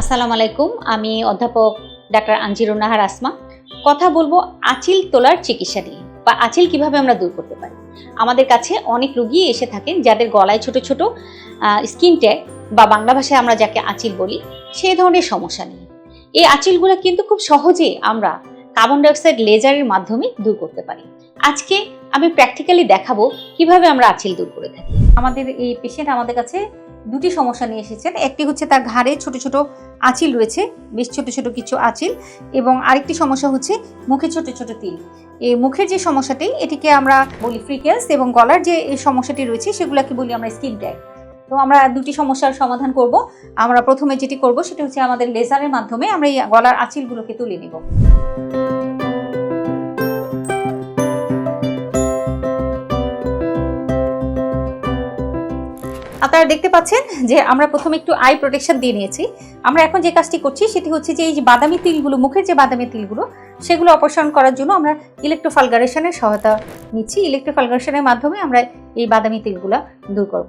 আসসালামু আলাইকুম। আমি অধ্যাপক ডাক্তার আঞ্জিরুন নাহার আসমা। কথা বলবো আঁচিল তোলার চিকিৎসা নিয়ে বা আঁচিল কিভাবে আমরা দূর করতে পারি। আমাদের কাছে অনেক রোগী এসে থাকেন যাদের গলায় ছোট ছোট স্কিন ট্যাগ বা বাংলা ভাষায় আমরা যাকে আঁচিল বলি সেই ধরনের সমস্যা নিয়ে। এই আঁচিলগুলো কিন্তু খুব সহজে আমরা কার্বন ডাইঅক্সাইড লেজারের মাধ্যমে দূর করতে পারি। আজকে আমি প্র্যাকটিক্যালি দেখাবো কিভাবে আমরা আঁচিল দূর করে থাকি। আমাদের এই পেশেন্ট আমাদের কাছে দুটি সমস্যা নিয়ে এসেছেন। একটি হচ্ছে তার ঘাড়ে ছোট ছোট আঁচিল রয়েছে, বেশ ছোট ছোট কিছু আঁচিল, এবং আরেকটি সমস্যা হচ্ছে মুখে ছোট ছোট তিল। এই মুখের যে সমস্যাটি এটিকে আমরা বলি ফ্রিকেলস, এবং গলার যে সমস্যাটি রয়েছে সেগুলোকে বলি আমরা স্কিন ট্যাগ। তো আমরা দুটি সমস্যার সমাধান করব। আমরা প্রথমে যেটি করব সেটা হচ্ছে আমাদের লেজারের মাধ্যমে আমরা এই গলার আঁচিলগুলোকে তুলে নেব। আপনারা দেখতে পাচ্ছেন যে আমরা প্রথমে একটু আই প্রোটেকশন দিয়ে নিয়েছি। আমরা এখন যে কাজটি করছি সেটি হচ্ছে যে এই যে বাদামি তিলগুলো, মুখের যে বাদামি তিলগুলো সেগুলো অপসারণ করার জন্য আমরা ইলেকট্রোফালগারেশনের সহায়তা নিচ্ছি। ইলেকট্রোফালগারেশনের মাধ্যমে আমরা এই বাদামি তিলগুলো দূর করব।